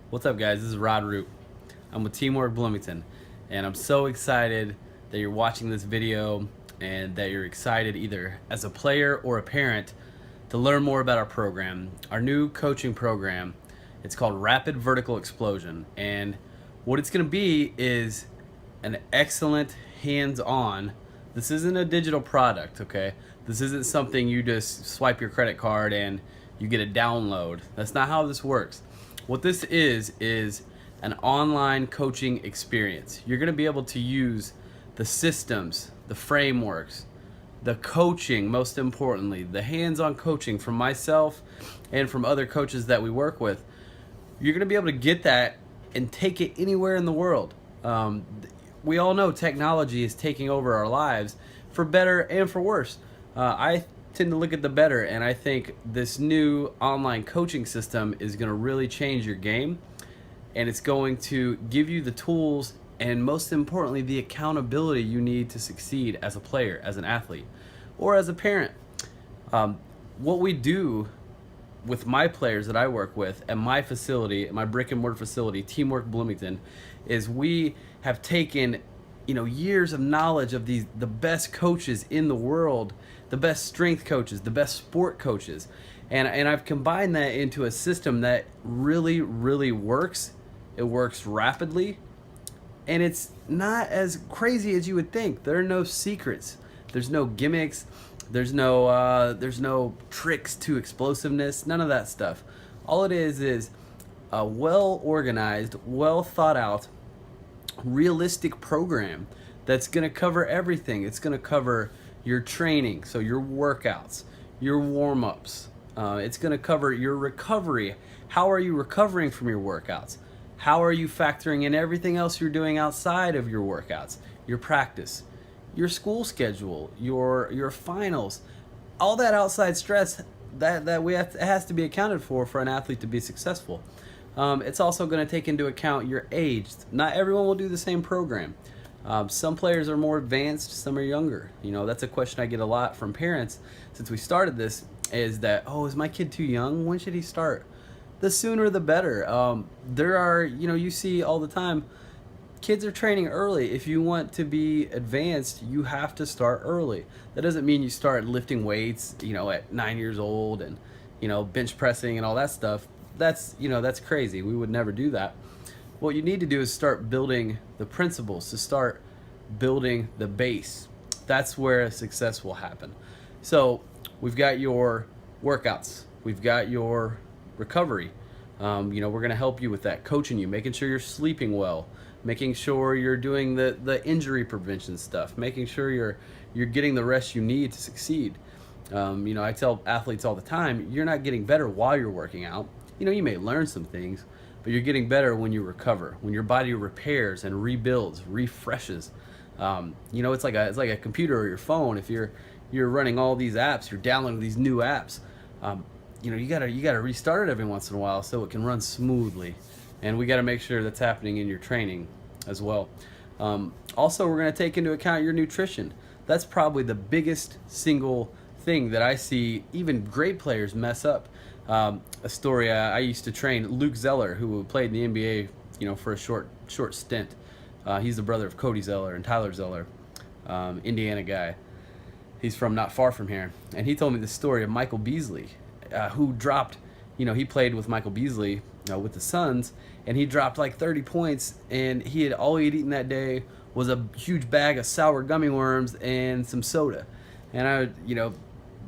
What's up, guys? This is Rod Root. I'm with Teamwork Bloomington, and I'm so excited that you're watching this video and that you're excited either as a player or a parent to learn more about our program, our new coaching program. It's called Rapid Vertical Explosion, and what it's going to be is an excellent hands-on. This isn't a digital product, okay? This isn't something you just swipe your credit card and you get a download. That's not how this works. What this is an online coaching experience. You're going to be able to use the systems, the frameworks, the coaching, most importantly, the hands-on coaching from myself and from other coaches that we work with. You're going to be able to get that and take it anywhere in the world. We all know technology is taking over our lives for better and for worse. I tend to look at the better, and I think this new online coaching system is going to really change your game, and it's going to give you the tools and, most importantly, the accountability you need to succeed as a player, as an athlete, or as a parent. What we do with my players that I work with at my facility, my brick and mortar facility, Teamwork Bloomington, is we have taken years of knowledge of the best coaches in the world, the best strength coaches, the best sport coaches, and I've combined that into a system that really works. It works rapidly, and it's not as crazy as you would think. There are no secrets. There's no gimmicks. There's no tricks to explosiveness. None of that stuff. All it is a well organized, well thought out, realistic program that's going to cover everything. It's going to cover your training, so your workouts, your warm-ups. It's going to cover your recovery. How are you recovering from your workouts? How are you factoring in everything else you're doing outside of your workouts? Your practice, your school schedule, your finals, all that outside stress that has to be accounted for an athlete to be successful. It's also going to take into account your age. Not everyone will do the same program. Some players are more advanced, some are younger. That's a question I get a lot from parents since we started this, is that, is my kid too young? When should he start? The sooner the better. There are, you see all the time, kids are training early. If you want to be advanced, you have to start early. That doesn't mean you start lifting weights, at 9 years old and, bench pressing and all that stuff. That's crazy. We would never do that. What you need to do is start building the principles, to start building the base. That's where success will happen. So we've got your workouts. We've got your recovery. We're going to help you with that, coaching you, making sure you're sleeping well, making sure you're doing the injury prevention stuff, making sure you're getting the rest you need to succeed. I tell athletes all the time, you're not getting better while you're working out. You may learn some things, but you're getting better when you recover, when your body repairs and rebuilds, refreshes. It's like a computer or your phone. If you're running all these apps, you're downloading these new apps. You gotta restart it every once in a while so it can run smoothly, and we got to make sure that's happening in your training as well. Also, we're going to take into account your nutrition. That's probably the biggest single thing that I see even great players mess up. A story, I used to train Luke Zeller, who played in the NBA, for a short stint. He's the brother of Cody Zeller and Tyler Zeller, Indiana guy. He's from not far from here, and he told me the story of Michael Beasley, who dropped. He played with Michael Beasley with the Suns, and he dropped like 30 points, and all he had eaten that day was a huge bag of sour gummy worms and some soda. And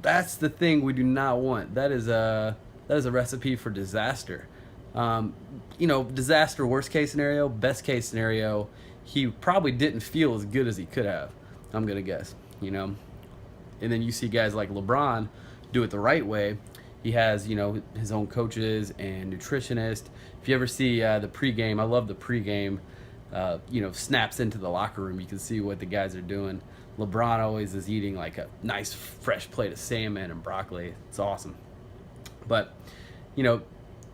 that's the thing we do not want. That is a recipe for disaster. Disaster, worst case scenario. Best case scenario, he probably didn't feel as good as he could have, I'm gonna guess. And then you see guys like LeBron do it the right way. He has his own coaches and nutritionists. If you ever see the pregame, I love the pregame snaps into the locker room. You can see what the guys are doing. LeBron always is eating like a nice fresh plate of salmon and broccoli. It's awesome. But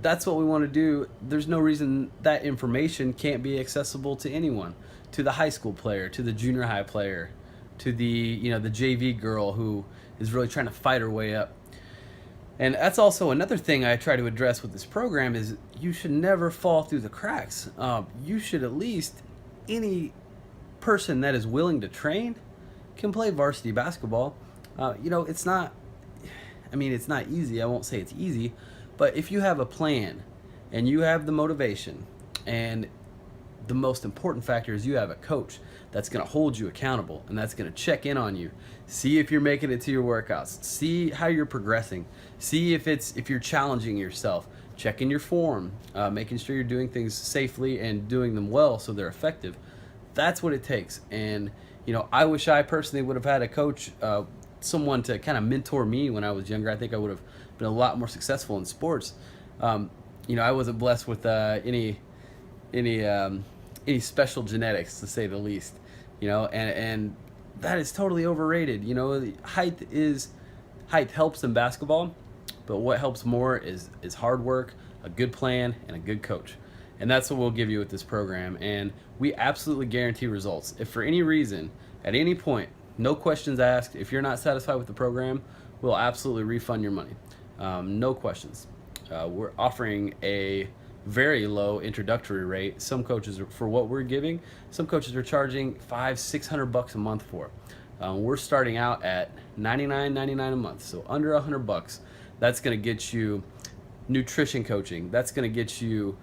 that's what we want to do. There's no reason that information can't be accessible to anyone, to the high school player, to the junior high player, to the the JV girl who is really trying to fight her way up. And that's also another thing I try to address with this program is you should never fall through the cracks. You should at least, any person that is willing to train can play varsity basketball. It's not, I mean, it's not easy. I won't say it's easy, but if you have a plan and you have the motivation, and the most important factor is you have a coach that's going to hold you accountable and that's going to check in on you, see if you're making it to your workouts, see how you're progressing, see if you're challenging yourself, checking your form, making sure you're doing things safely and doing them well so they're effective. That's what it takes. And I wish I personally would have had a coach, someone to kind of mentor me when I was younger. I think I would have been a lot more successful in sports. I wasn't blessed with any special genetics, to say the least. And that is totally overrated. Height helps in basketball, but what helps more is hard work, a good plan, and a good coach. And that's what we'll give you with this program. And we absolutely guarantee results. If for any reason, at any point, no questions asked, if you're not satisfied with the program, we'll absolutely refund your money. No questions. We're offering a very low introductory rate. Some coaches, for what we're giving, some coaches are charging $500-600 a month for. We're starting out at $99.99 a month, so under $100. That's going to get you nutrition coaching. That's going to get you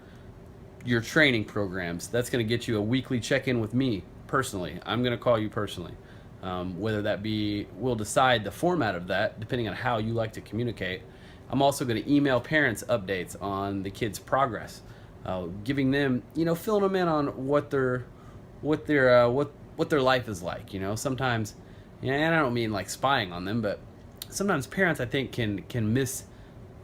your training programs. That's going to get you a weekly check-in with me personally. I'm going to call you personally. Whether that be, we'll decide the format of that depending on how you like to communicate. I'm also going to email parents updates on the kids' progress, giving them, filling them in on what their life is like. Sometimes, and I don't mean like spying on them, but sometimes parents, I think, can miss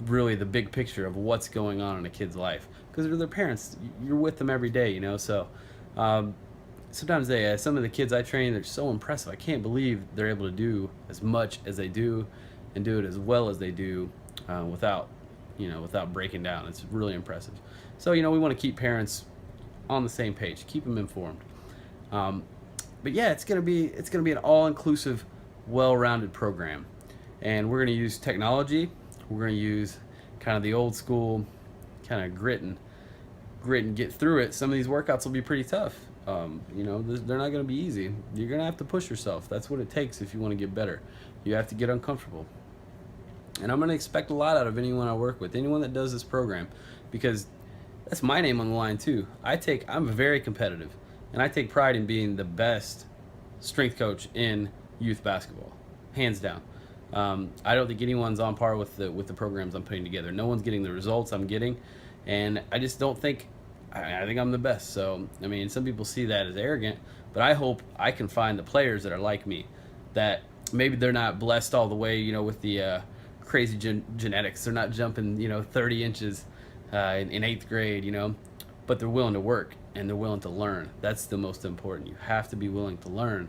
really the big picture of what's going on in a kid's life, because they're their parents. You're with them every day, so sometimes some of the kids I train, they're so impressive. I can't believe they're able to do as much as they do and do it as well as they do without breaking down. It's really impressive. So we want to keep parents on the same page, keep them informed. But yeah, it's gonna be an all-inclusive, well-rounded program, and we're gonna use technology. We're gonna use kind of the old school kind of grit and get through it. Some of these workouts will be pretty tough. They're not gonna be easy. You're gonna have to push yourself. That's what it takes if you want to get better. You have to get uncomfortable. And I'm going to expect a lot out of anyone I work with, anyone that does this program, because that's my name on the line too. I'm very competitive, and I take pride in being the best strength coach in youth basketball, hands down. I don't think anyone's on par with the programs I'm putting together. No one's getting the results I'm getting, and I just don't think, I think I'm the best. So, some people see that as arrogant, but I hope I can find the players that are like me, that maybe they're not blessed all the way, with the crazy genetics. They're not jumping 30 inches in 8th grade, but they're willing to work and they're willing to learn. That's the most important. You have to be willing to learn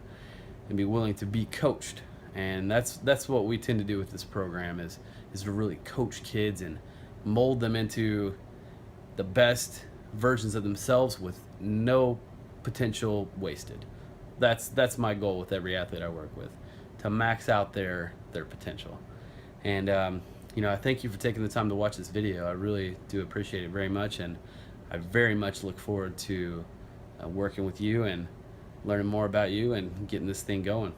and be willing to be coached. And that's what we tend to do with this program, is to really coach kids and mold them into the best versions of themselves with no potential wasted. That's my goal with every athlete I work with, to max out their potential. And I thank you for taking the time to watch this video. I really do appreciate it very much, and I very much look forward to working with you and learning more about you and getting this thing going.